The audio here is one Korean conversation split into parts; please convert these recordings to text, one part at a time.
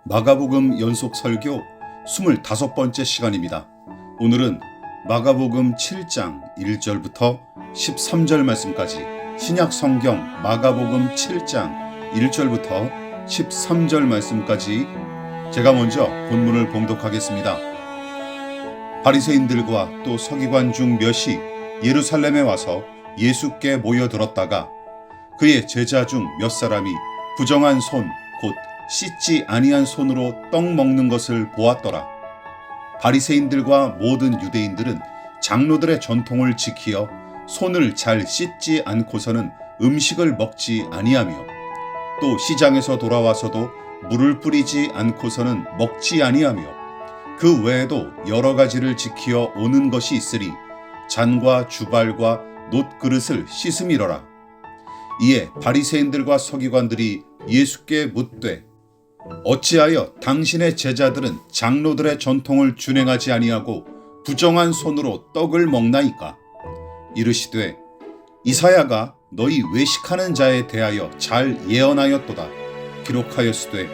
마가복음 연속 설교 25번째 시간입니다. 오늘은 마가복음 7장 1절부터 13절 말씀까지 신약 성경 마가복음 7장 1절부터 13절 말씀까지 제가 먼저 본문을 봉독하겠습니다. 바리새인들과 또 서기관 중 몇이 예루살렘에 와서 예수께 모여들었다가 그의 제자 중 몇 사람이 부정한 손 곧 씻지 아니한 손으로 떡 먹는 것을 보았더라. 바리새인들과 모든 유대인들은 장로들의 전통을 지키어 손을 잘 씻지 않고서는 음식을 먹지 아니하며 또 시장에서 돌아와서도 물을 뿌리지 않고서는 먹지 아니하며 그 외에도 여러 가지를 지키어 오는 것이 있으리 잔과 주발과 놋그릇을 씻음이러라. 이에 바리새인들과 서기관들이 예수께 묻되 어찌하여 당신의 제자들은 장로들의 전통을 준행하지 아니하고 부정한 손으로 떡을 먹나이까? 이르시되 이사야가 너희 외식하는 자에 대하여 잘 예언하였도다. 기록하였으되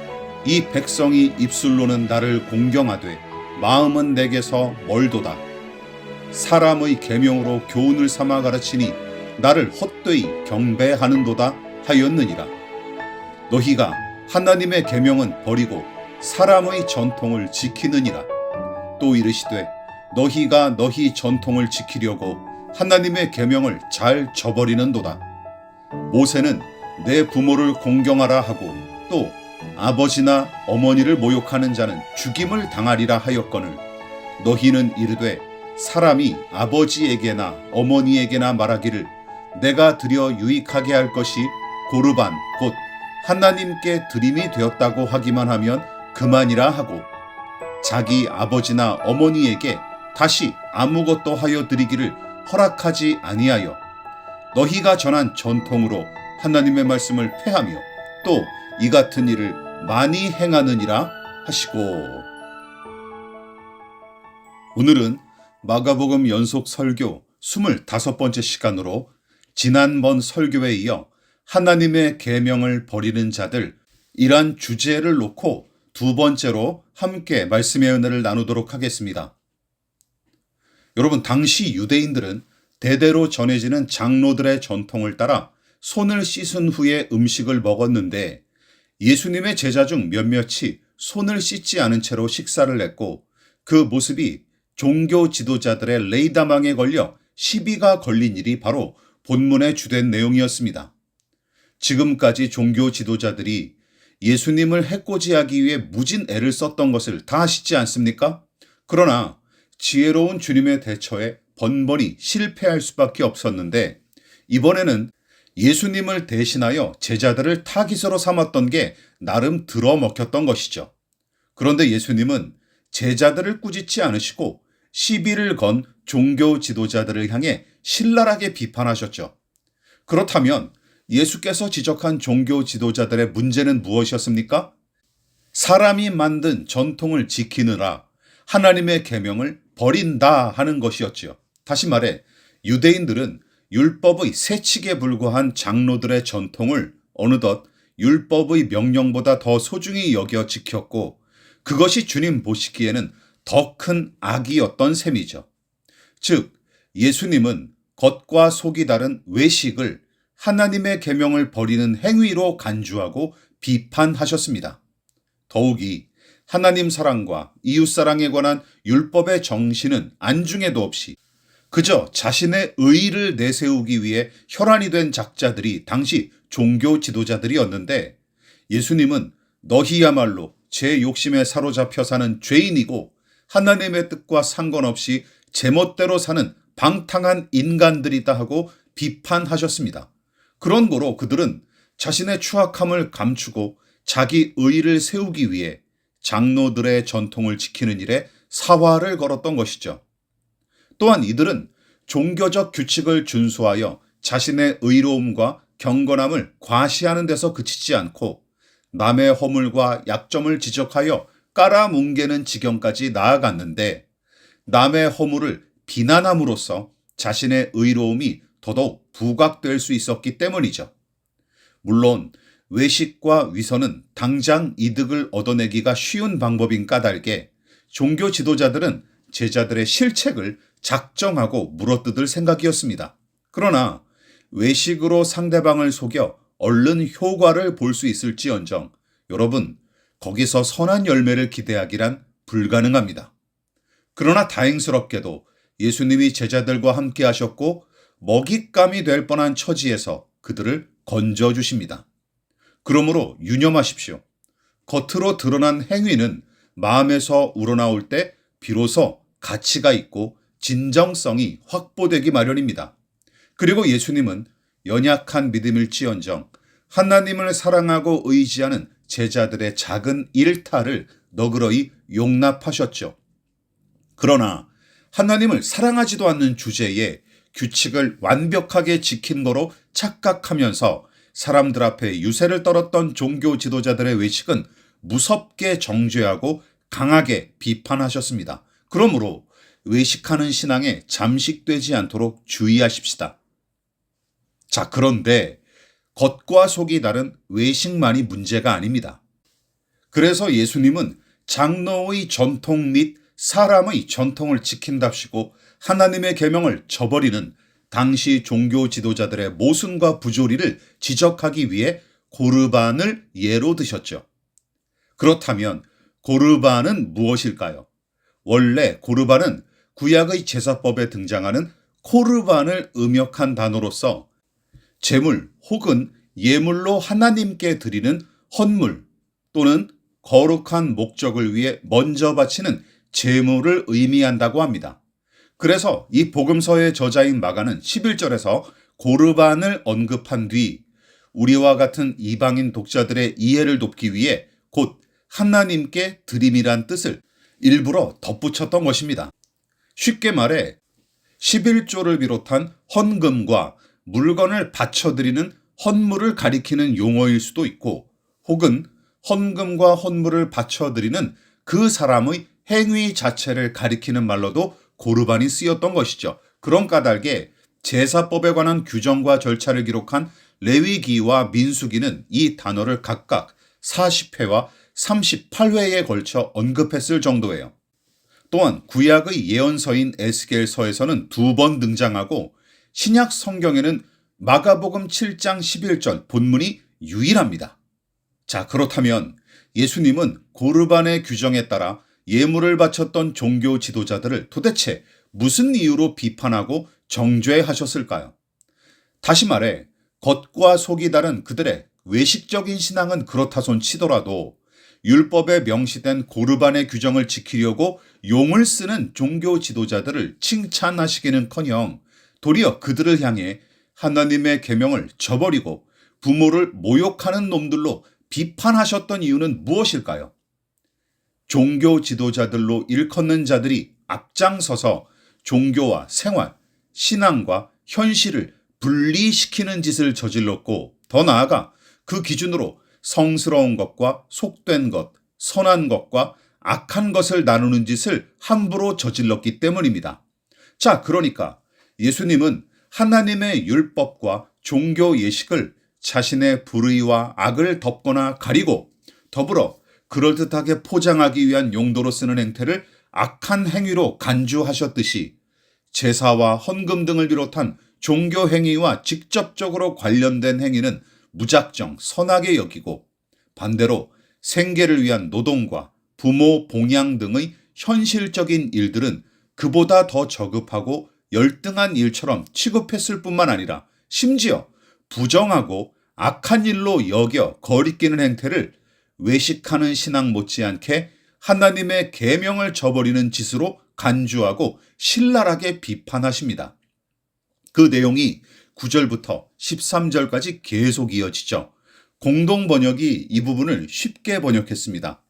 이 백성이 입술로는 나를 공경하되 마음은 내게서 멀도다. 사람의 계명으로 교훈을 삼아 가르치니 나를 헛되이 경배하는도다 하였느니라. 너희가 하나님의 계명은 버리고 사람의 전통을 지키느니라. 또 이르시되 너희가 너희 전통을 지키려고 하나님의 계명을 잘 저버리는도다. 모세는 내 부모를 공경하라 하고 또 아버지나 어머니를 모욕하는 자는 죽임을 당하리라 하였거늘 너희는 이르되 사람이 아버지에게나 어머니에게나 말하기를 내가 드려 유익하게 할 것이 고르반 곧 하나님께 드림이 되었다고 하기만 하면 그만이라 하고 자기 아버지나 어머니에게 다시 아무것도 하여 드리기를 허락하지 아니하여 너희가 전한 전통으로 하나님의 말씀을 폐하며 또 이 같은 일을 많이 행하느니라 하시고. 오늘은 마가복음 연속 설교 25번째 시간으로 지난번 설교에 이어 하나님의 계명을 버리는 자들 이란 주제를 놓고 두 번째로 함께 말씀의 은혜를 나누도록 하겠습니다. 여러분, 당시 유대인들은 대대로 전해지는 장로들의 전통을 따라 손을 씻은 후에 음식을 먹었는데 예수님의 제자 중 몇몇이 손을 씻지 않은 채로 식사를 했고 그 모습이 종교 지도자들의 레이다망에 걸려 시비가 걸린 일이 바로 본문의 주된 내용이었습니다. 지금까지 종교 지도자들이 예수님을 해코지하기 위해 무진 애를 썼던 것을 다 아시지 않습니까? 그러나 지혜로운 주님의 대처에 번번이 실패할 수밖에 없었는데 이번에는 예수님을 대신하여 제자들을 타깃으로 삼았던 게 나름 들어먹혔던 것이죠. 그런데 예수님은 제자들을 꾸짖지 않으시고 시비를 건 종교 지도자들을 향해 신랄하게 비판하셨죠. 그렇다면 예수께서 지적한 종교 지도자들의 문제는 무엇이었습니까? 사람이 만든 전통을 지키느라 하나님의 계명을 버린다 하는 것이었지요. 다시 말해 유대인들은 율법의 세칙에 불과한 장로들의 전통을 어느덧 율법의 명령보다 더 소중히 여겨 지켰고 그것이 주님 보시기에는 더 큰 악이었던 셈이죠. 즉 예수님은 겉과 속이 다른 외식을 하나님의 계명을 버리는 행위로 간주하고 비판하셨습니다. 더욱이 하나님 사랑과 이웃 사랑에 관한 율법의 정신은 안중에도 없이 그저 자신의 의의를 내세우기 위해 혈안이 된 작자들이 당시 종교 지도자들이었는데 예수님은 너희야말로 제 욕심에 사로잡혀 사는 죄인이고 하나님의 뜻과 상관없이 제멋대로 사는 방탕한 인간들이다 하고 비판하셨습니다. 그런 거로 그들은 자신의 추악함을 감추고 자기 의의를 세우기 위해 장로들의 전통을 지키는 일에 사활을 걸었던 것이죠. 또한 이들은 종교적 규칙을 준수하여 자신의 의로움과 경건함을 과시하는 데서 그치지 않고 남의 허물과 약점을 지적하여 깔아뭉개는 지경까지 나아갔는데 남의 허물을 비난함으로써 자신의 의로움이 더더욱 부각될 수 있었기 때문이죠. 물론 외식과 위선은 당장 이득을 얻어내기가 쉬운 방법인 까닭에 종교 지도자들은 제자들의 실책을 작정하고 물어뜯을 생각이었습니다. 그러나 외식으로 상대방을 속여 얼른 효과를 볼 수 있을지언정 여러분, 거기서 선한 열매를 기대하기란 불가능합니다. 그러나 다행스럽게도 예수님이 제자들과 함께 하셨고 먹잇감이 될 뻔한 처지에서 그들을 건져주십니다. 그러므로 유념하십시오. 겉으로 드러난 행위는 마음에서 우러나올 때 비로소 가치가 있고 진정성이 확보되기 마련입니다. 그리고 예수님은 연약한 믿음일지언정 하나님을 사랑하고 의지하는 제자들의 작은 일탈을 너그러이 용납하셨죠. 그러나 하나님을 사랑하지도 않는 주제에 규칙을 완벽하게 지킨 거로 착각하면서 사람들 앞에 유세를 떨었던 종교 지도자들의 외식은 무섭게 정죄하고 강하게 비판하셨습니다. 그러므로 외식하는 신앙에 잠식되지 않도록 주의하십시다. 자, 그런데 겉과 속이 다른 외식만이 문제가 아닙니다. 그래서 예수님은 장로의 전통 및 사람의 전통을 지킨답시고 하나님의 계명을 저버리는 당시 종교 지도자들의 모순과 부조리를 지적하기 위해 고르반을 예로 드셨죠. 그렇다면 고르반은 무엇일까요? 원래 고르반은 구약의 제사법에 등장하는 코르반을 음역한 단어로서 제물 혹은 예물로 하나님께 드리는 헌물 또는 거룩한 목적을 위해 먼저 바치는 제물을 의미한다고 합니다. 그래서 이 복음서의 저자인 마가는 11절에서 고르반을 언급한 뒤 우리와 같은 이방인 독자들의 이해를 돕기 위해 곧 하나님께 드림이란 뜻을 일부러 덧붙였던 것입니다. 쉽게 말해 11조를 비롯한 헌금과 물건을 바쳐드리는 헌물을 가리키는 용어일 수도 있고 혹은 헌금과 헌물을 바쳐드리는 그 사람의 행위 자체를 가리키는 말로도 고르반이 쓰였던 것이죠. 그런 까닭에 제사법에 관한 규정과 절차를 기록한 레위기와 민수기는 이 단어를 각각 40회와 38회에 걸쳐 언급했을 정도예요. 또한 구약의 예언서인 에스겔서에서는 2번 등장하고 신약 성경에는 마가복음 7장 11절 본문이 유일합니다. 자, 그렇다면 예수님은 고르반의 규정에 따라 예물을 바쳤던 종교 지도자들을 도대체 무슨 이유로 비판하고 정죄하셨을까요? 다시 말해 겉과 속이 다른 그들의 외식적인 신앙은 그렇다손 치더라도 율법에 명시된 고르반의 규정을 지키려고 용을 쓰는 종교 지도자들을 칭찬하시기는커녕 도리어 그들을 향해 하나님의 계명을 저버리고 부모를 모욕하는 놈들로 비판하셨던 이유는 무엇일까요? 종교 지도자들로 일컫는 자들이 앞장서서 종교와 생활, 신앙과 현실을 분리시키는 짓을 저질렀고 더 나아가 그 기준으로 성스러운 것과 속된 것, 선한 것과 악한 것을 나누는 짓을 함부로 저질렀기 때문입니다. 자, 그러니까 예수님은 하나님의 율법과 종교 예식을 자신의 불의와 악을 덮거나 가리고 더불어 그럴듯하게 포장하기 위한 용도로 쓰는 행태를 악한 행위로 간주하셨듯이 제사와 헌금 등을 비롯한 종교 행위와 직접적으로 관련된 행위는 무작정 선하게 여기고 반대로 생계를 위한 노동과 부모 봉양 등의 현실적인 일들은 그보다 더 저급하고 열등한 일처럼 취급했을 뿐만 아니라 심지어 부정하고 악한 일로 여겨 거리끼는 행태를 외식하는 신앙 못지않게 하나님의 계명을 저버리는 짓으로 간주하고 신랄하게 비판하십니다. 그 내용이 9절부터 13절까지 계속 이어지죠. 공동 번역이 이 부분을 쉽게 번역했습니다.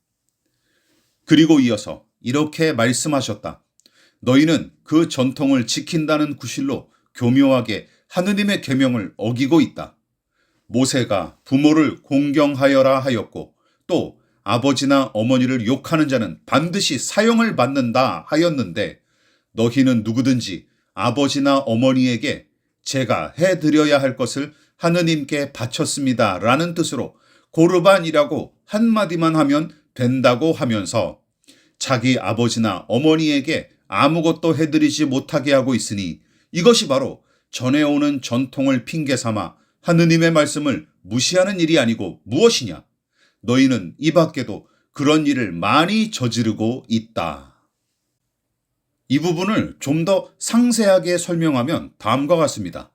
그리고 이어서 이렇게 말씀하셨다. 너희는 그 전통을 지킨다는 구실로 교묘하게 하느님의 계명을 어기고 있다. 모세가 부모를 공경하여라 하였고 또 아버지나 어머니를 욕하는 자는 반드시 사형을 받는다 하였는데 너희는 누구든지 아버지나 어머니에게 제가 해드려야 할 것을 하느님께 바쳤습니다 라는 뜻으로 고르반이라고 한마디만 하면 된다고 하면서 자기 아버지나 어머니에게 아무것도 해드리지 못하게 하고 있으니 이것이 바로 전해오는 전통을 핑계 삼아 하느님의 말씀을 무시하는 일이 아니고 무엇이냐? 너희는 이 밖에도 그런 일을 많이 저지르고 있다. 이 부분을 좀 더 상세하게 설명하면 다음과 같습니다.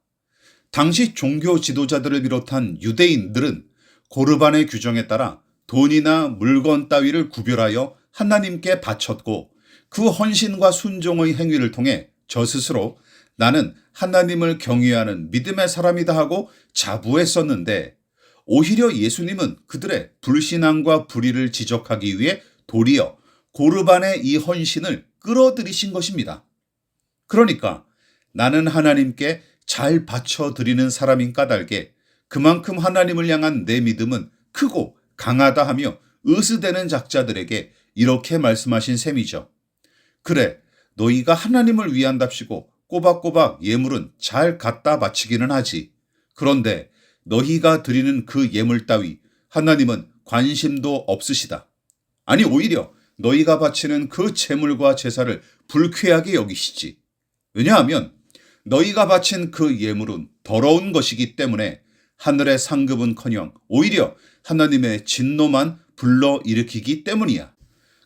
당시 종교 지도자들을 비롯한 유대인들은 고르반의 규정에 따라 돈이나 물건 따위를 구별하여 하나님께 바쳤고 그 헌신과 순종의 행위를 통해 저 스스로 나는 하나님을 경외하는 믿음의 사람이다 하고 자부했었는데 오히려 예수님은 그들의 불신앙과 불의를 지적하기 위해 도리어 고르반의 이 헌신을 끌어들이신 것입니다. 그러니까 나는 하나님께 잘 바쳐드리는 사람인 까닭에 그만큼 하나님을 향한 내 믿음은 크고 강하다 하며 으스대는 작자들에게 이렇게 말씀하신 셈이죠. 그래, 너희가 하나님을 위한답시고 꼬박꼬박 예물은 잘 갖다 바치기는 하지. 그런데 너희가 드리는 그 예물 따위 하나님은 관심도 없으시다. 아니 오히려 너희가 바치는 그 제물과 제사를 불쾌하게 여기시지. 왜냐하면 너희가 바친 그 예물은 더러운 것이기 때문에 하늘의 상급은커녕 오히려 하나님의 진노만 불러일으키기 때문이야.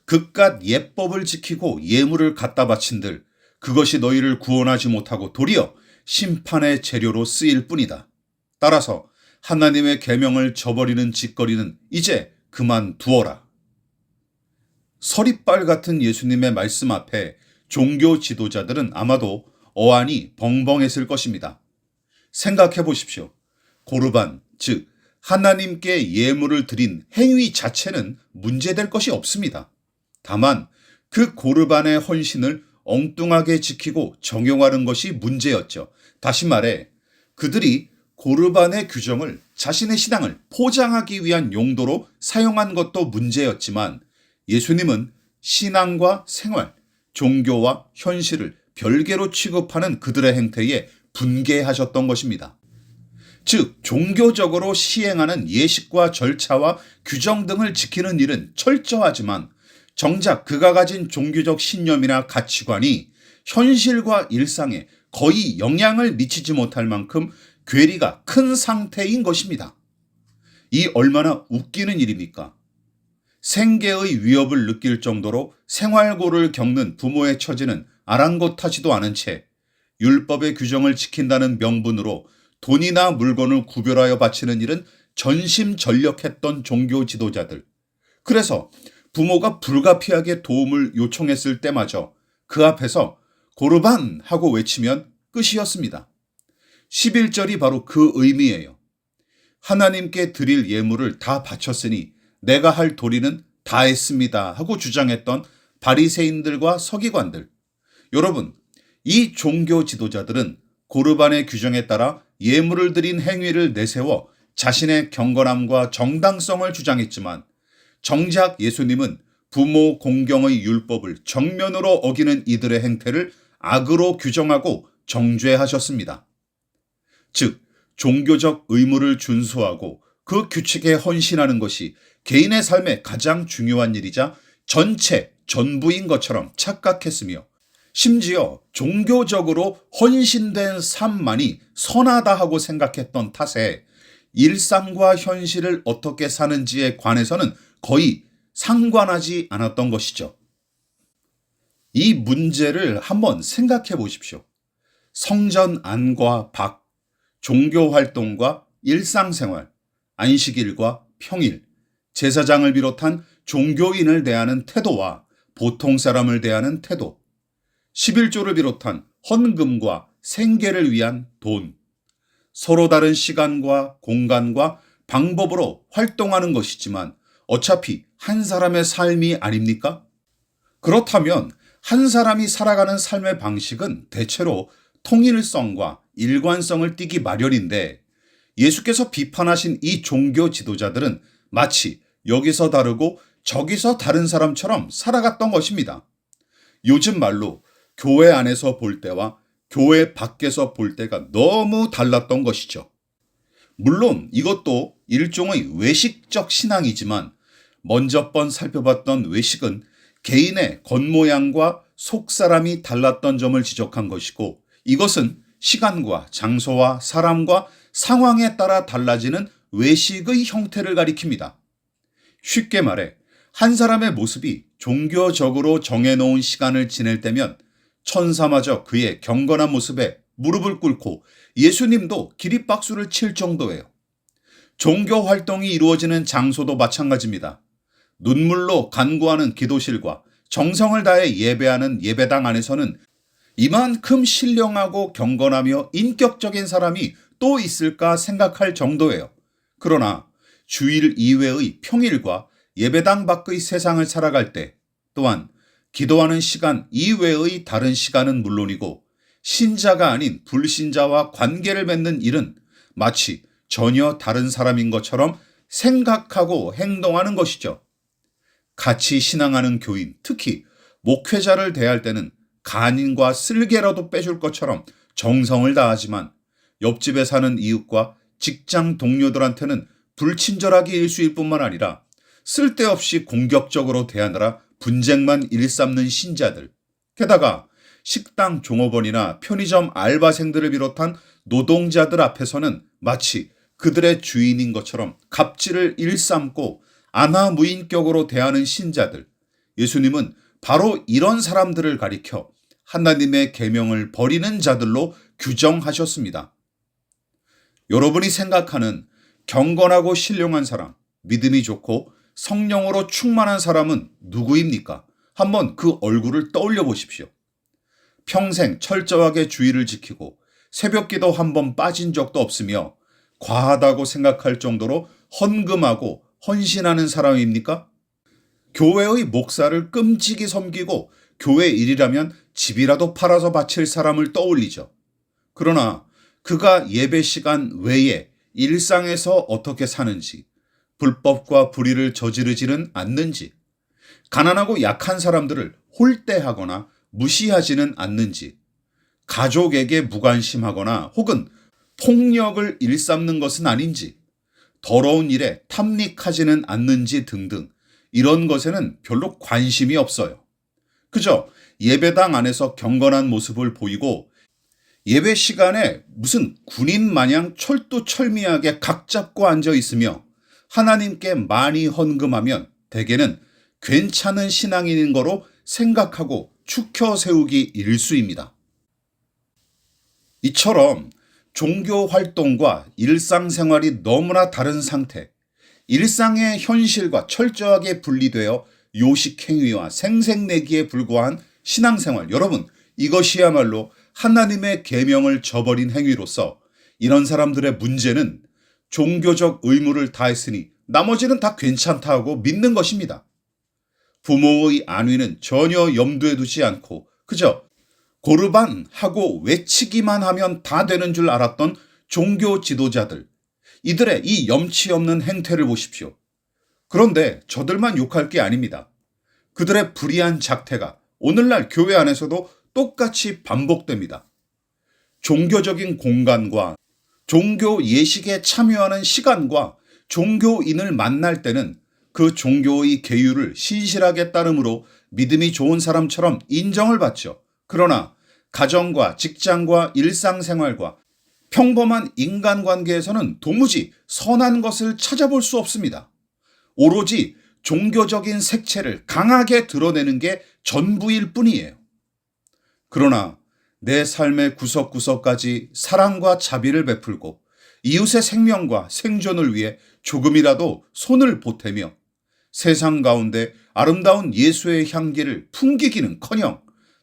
그깟 예법을 지키고 예물을 갖다 바친들 그것이 너희를 구원하지 못하고 도리어 심판의 재료로 쓰일 뿐이다. 따라서 하나님의 계명을 저버리는 짓거리는 이제 그만두어라. 서리빨 같은 예수님의 말씀 앞에 종교 지도자들은 아마도 어안이 벙벙했을 것입니다. 생각해 보십시오. 고르반, 즉 하나님께 예물을 드린 행위 자체는 문제될 것이 없습니다. 다만 그 고르반의 헌신을 엉뚱하게 지키고 정용하는 것이 문제였죠. 다시 말해 그들이 고르반의 규정을 자신의 신앙을 포장하기 위한 용도로 사용한 것도 문제였지만 예수님은 신앙과 생활, 종교와 현실을 별개로 취급하는 그들의 행태에 분개하셨던 것입니다. 즉 종교적으로 시행하는 예식과 절차와 규정 등을 지키는 일은 철저하지만 정작 그가 가진 종교적 신념이나 가치관이 현실과 일상에 거의 영향을 미치지 못할 만큼 괴리가 큰 상태인 것입니다. 이 얼마나 웃기는 일입니까? 생계의 위협을 느낄 정도로 생활고를 겪는 부모의 처지는 아랑곳하지도 않은 채 율법의 규정을 지킨다는 명분으로 돈이나 물건을 구별하여 바치는 일은 전심전력했던 종교 지도자들. 그래서 부모가 불가피하게 도움을 요청했을 때마저 그 앞에서 고르반 하고 외치면 끝이었습니다. 11절이 바로 그 의미예요. 하나님께 드릴 예물을 다 바쳤으니 내가 할 도리는 다 했습니다 하고 주장했던 바리새인들과 서기관들. 여러분, 이 종교 지도자들은 고르반의 규정에 따라 예물을 드린 행위를 내세워 자신의 경건함과 정당성을 주장했지만 정작 예수님은 부모 공경의 율법을 정면으로 어기는 이들의 행태를 악으로 규정하고 정죄하셨습니다. 즉, 종교적 의무를 준수하고 그 규칙에 헌신하는 것이 개인의 삶에 가장 중요한 일이자 전부인 것처럼 착각했으며 심지어 종교적으로 헌신된 삶만이 선하다 하고 생각했던 탓에 일상과 현실을 어떻게 사는지에 관해서는 거의 상관하지 않았던 것이죠. 이 문제를 한번 생각해 보십시오. 성전 안과 밖, 종교 활동과 일상생활, 안식일과 평일, 제사장을 비롯한 종교인을 대하는 태도와 보통 사람을 대하는 태도, 11조를 비롯한 헌금과 생계를 위한 돈, 서로 다른 시간과 공간과 방법으로 활동하는 것이지만 어차피 한 사람의 삶이 아닙니까? 그렇다면 한 사람이 살아가는 삶의 방식은 대체로 통일성과 일관성을 띠기 마련인데 예수께서 비판하신 이 종교 지도자들은 마치 여기서 다르고 저기서 다른 사람처럼 살아갔던 것입니다. 요즘 말로 교회 안에서 볼 때와 교회 밖에서 볼 때가 너무 달랐던 것이죠. 물론 이것도 일종의 외식적 신앙이지만 먼저 번 살펴봤던 외식은 개인의 겉모양과 속사람이 달랐던 점을 지적한 것이고, 이것은 시간과 장소와 사람과 상황에 따라 달라지는 외식의 형태를 가리킵니다. 쉽게 말해 한 사람의 모습이 종교적으로 정해놓은 시간을 지낼 때면 천사마저 그의 경건한 모습에 무릎을 꿇고 예수님도 기립박수를 칠 정도예요. 종교 활동이 이루어지는 장소도 마찬가지입니다. 눈물로 간구하는 기도실과 정성을 다해 예배하는 예배당 안에서는 이만큼 신령하고 경건하며 인격적인 사람이 또 있을까 생각할 정도예요. 그러나 주일 이외의 평일과 예배당 밖의 세상을 살아갈 때, 또한 기도하는 시간 이외의 다른 시간은 물론이고 신자가 아닌 불신자와 관계를 맺는 일은 마치 전혀 다른 사람인 것처럼 생각하고 행동하는 것이죠. 같이 신앙하는 교인, 특히 목회자를 대할 때는 간인과 쓸개라도 빼줄 것처럼 정성을 다하지만 옆집에 사는 이웃과 직장 동료들한테는 불친절하게 일수일 뿐만 아니라 쓸데없이 공격적으로 대하느라 분쟁만 일삼는 신자들, 게다가 식당 종업원이나 편의점 알바생들을 비롯한 노동자들 앞에서는 마치 그들의 주인인 것처럼 갑질을 일삼고 안하무인격으로 대하는 신자들, 예수님은 바로 이런 사람들을 가리켜 하나님의 계명을 버리는 자들로 규정하셨습니다. 여러분이 생각하는 경건하고 신령한 사람, 믿음이 좋고 성령으로 충만한 사람은 누구입니까? 한번 그 얼굴을 떠올려 보십시오. 평생 철저하게 주의를 지키고 새벽기도 한번 빠진 적도 없으며 과하다고 생각할 정도로 헌금하고 헌신하는 사람입니까? 교회의 목사를 끔찍이 섬기고 교회 일이라면 집이라도 팔아서 바칠 사람을 떠올리죠. 그러나 그가 예배 시간 외에 일상에서 어떻게 사는지, 불법과 불의를 저지르지는 않는지, 가난하고 약한 사람들을 홀대하거나 무시하지는 않는지, 가족에게 무관심하거나 혹은 폭력을 일삼는 것은 아닌지, 더러운 일에 탐닉하지는 않는지 등등 이런 것에는 별로 관심이 없어요. 그저 예배당 안에서 경건한 모습을 보이고 예배 시간에 무슨 군인 마냥 철두철미하게 각 잡고 앉아 있으며 하나님께 많이 헌금하면 대개는 괜찮은 신앙인인 거로 생각하고 추켜 세우기 일쑤입니다. 이처럼 종교 활동과 일상생활이 너무나 다른 상태, 일상의 현실과 철저하게 분리되어 요식행위와 생색내기에 불과한 신앙생활, 여러분, 이것이야말로 하나님의 계명을 저버린 행위로서 이런 사람들의 문제는 종교적 의무를 다했으니 나머지는 다 괜찮다 하고 믿는 것입니다. 부모의 안위는 전혀 염두에 두지 않고 그저 고르반 하고 외치기만 하면 다 되는 줄 알았던 종교 지도자들, 이들의 이 염치 없는 행태를 보십시오. 그런데 저들만 욕할 게 아닙니다. 그들의 불의한 작태가 오늘날 교회 안에서도 똑같이 반복됩니다. 종교적인 공간과 종교 예식에 참여하는 시간과 종교인을 만날 때는 그 종교의 계율을 신실하게 따름으로 믿음이 좋은 사람처럼 인정을 받죠. 그러나 가정과 직장과 일상생활과 평범한 인간관계에서는 도무지 선한 것을 찾아볼 수 없습니다. 오로지 종교적인 색채를 강하게 드러내는 게 전부일 뿐이에요. 그러나 내 삶의 구석구석까지 사랑과 자비를 베풀고 이웃의 생명과 생존을 위해 조금이라도 손을 보태며 세상 가운데 아름다운 예수의 향기를 풍기기는커녕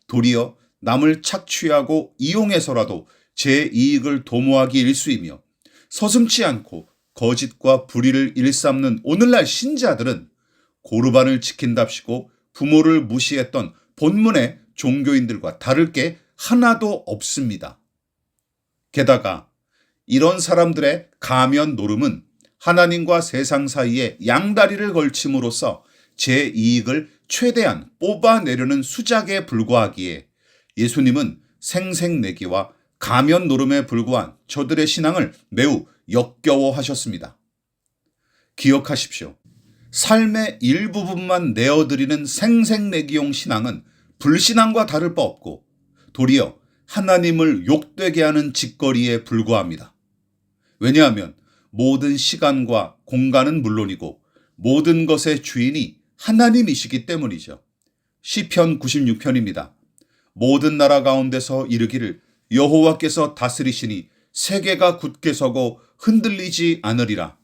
도리어 남을 착취하고 이용해서라도 제 이익을 도모하기 일쑤이며 서슴지 않고 거짓과 불의를 일삼는 오늘날 신자들은 고르반을 지킨답시고 부모를 무시했던 본문의 종교인들과 다를 게 하나도 없습니다. 게다가 이런 사람들의 가면 노름은 하나님과 세상 사이에 양다리를 걸침으로써 제 이익을 최대한 뽑아내려는 수작에 불과하기에 예수님은 생색내기와 가면 노름에 불과한 저들의 신앙을 매우 역겨워하셨습니다. 기억하십시오. 삶의 일부분만 내어드리는 생색내기용 신앙은 불신앙과 다를 바 없고 도리어 하나님을 욕되게 하는 짓거리에 불과합니다. 왜냐하면 모든 시간과 공간은 물론이고 모든 것의 주인이 하나님이시기 때문이죠. 시편 96편입니다. 모든 나라 가운데서 이르기를 여호와께서 다스리시니 세계가 굳게 서고 흔들리지 않으리라.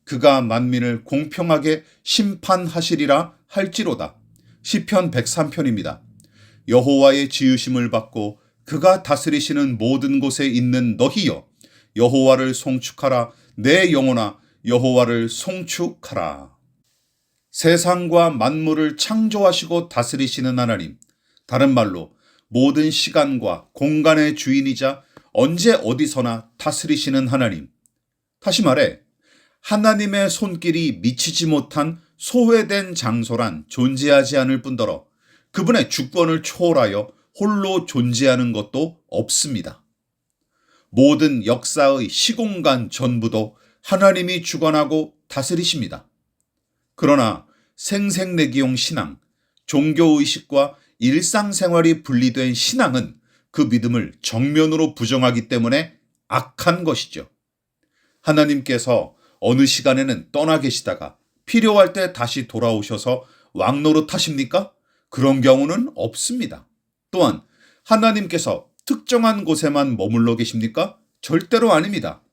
그가 만민을 공평하게 심판하시리라 할지로다. 시편 103편입니다. 여호와의 지으심을 받고 그가 다스리시는 모든 곳에 있는 너희여, 여호와를 송축하라. 내 영혼아, 여호와를 송축하라. 세상과 만물을 창조하시고 다스리시는 하나님, 다른 말로 모든 시간과 공간의 주인이자 언제 어디서나 다스리시는 하나님. 다시 말해 하나님의 손길이 미치지 못한 소외된 장소란 존재하지 않을 뿐더러 그분의 주권을 초월하여 홀로 존재하는 것도 없습니다. 모든 역사의 시공간 전부도 하나님이 주관하고 다스리십니다. 그러나 생색내기용 신앙, 종교의식과 일상생활이 분리된 신앙은 그 믿음을 정면으로 부정하기 때문에 악한 것이죠. 하나님께서 어느 시간에는 떠나 계시다가 필요할 때 다시 돌아오셔서 왕노릇하십니까? 그런 경우는 없습니다. 또한 하나님께서 특정한 곳에만 머물러 계십니까? 절대로 아닙니다.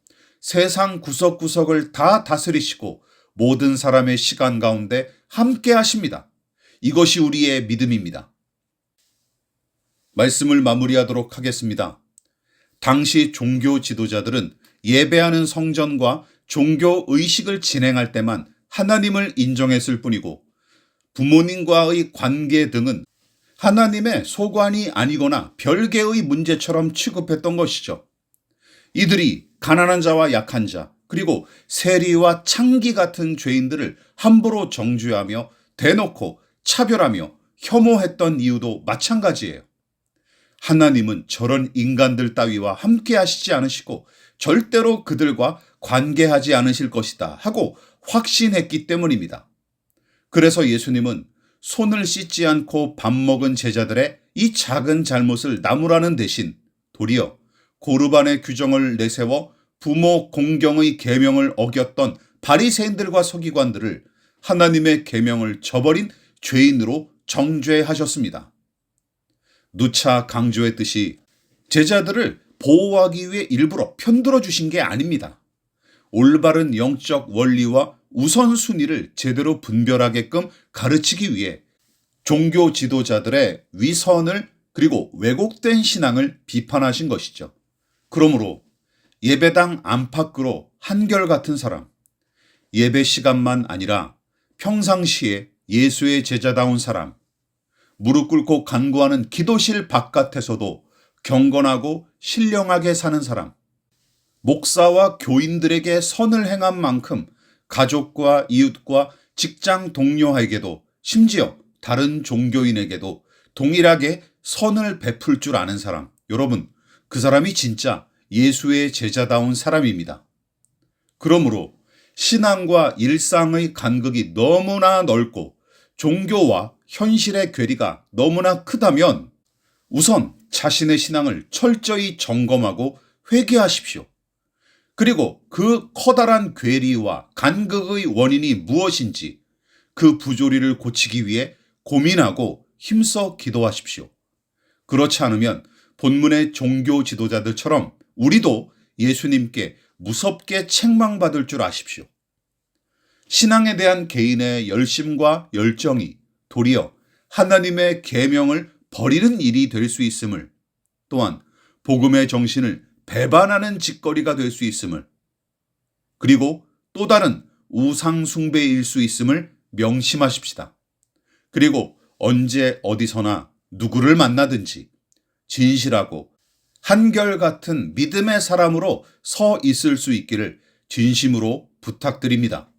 세상 구석구석을 다 다스리시고 모든 사람의 시간 가운데 함께 하십니다. 이것이 우리의 믿음입니다. 말씀을 마무리하도록 하겠습니다. 당시 종교 지도자들은 예배하는 성전과 종교 의식을 진행할 때만 하나님을 인정했을 뿐이고 부모님과의 관계 등은 하나님의 소관이 아니거나 별개의 문제처럼 취급했던 것이죠. 이들이 가난한 자와 약한 자, 그리고 세리와 창기 같은 죄인들을 함부로 정죄하며 대놓고 차별하며 혐오했던 이유도 마찬가지예요. 하나님은 저런 인간들 따위와 함께 하시지 않으시고 절대로 그들과 관계하지 않으실 것이다 하고 확신했기 때문입니다. 그래서 예수님은 손을 씻지 않고 밥 먹은 제자들의 이 작은 잘못을 나무라는 대신 도리어 고르반의 규정을 내세워 부모 공경의 계명을 어겼던 바리새인들과 서기관들을 하나님의 계명을 저버린 죄인으로 정죄하셨습니다. 누차 강조했듯이 제자들을 보호하기 위해 일부러 편들어 주신 게 아닙니다. 올바른 영적 원리와 우선순위를 제대로 분별하게끔 가르치기 위해 종교 지도자들의 위선을 그리고 왜곡된 신앙을 비판하신 것이죠. 그러므로 예배당 안팎으로 한결같은 사람, 예배 시간만 아니라 평상시에 예수의 제자다운 사람, 무릎 꿇고 간구하는 기도실 바깥에서도 경건하고 신령하게 사는 사람, 목사와 교인들에게 선을 행한 만큼 가족과 이웃과 직장 동료에게도 심지어 다른 종교인에게도 동일하게 선을 베풀 줄 아는 사람, 여러분, 그 사람이 진짜 예수의 제자다운 사람입니다. 그러므로 신앙과 일상의 간극이 너무나 넓고 종교와 현실의 괴리가 너무나 크다면 우선 자신의 신앙을 철저히 점검하고 회개하십시오. 그리고 그 커다란 괴리와 간극의 원인이 무엇인지 그 부조리를 고치기 위해 고민하고 힘써 기도하십시오. 그렇지 않으면 본문의 종교 지도자들처럼 우리도 예수님께 무섭게 책망받을 줄 아십시오. 신앙에 대한 개인의 열심과 열정이 도리어 하나님의 계명을 버리는 일이 될 수 있음을, 또한 복음의 정신을 배반하는 짓거리가 될 수 있음을, 그리고 또 다른 우상 숭배일 수 있음을 명심하십시다. 그리고 언제 어디서나 누구를 만나든지 진실하고 한결같은 믿음의 사람으로 서 있을 수 있기를 진심으로 부탁드립니다.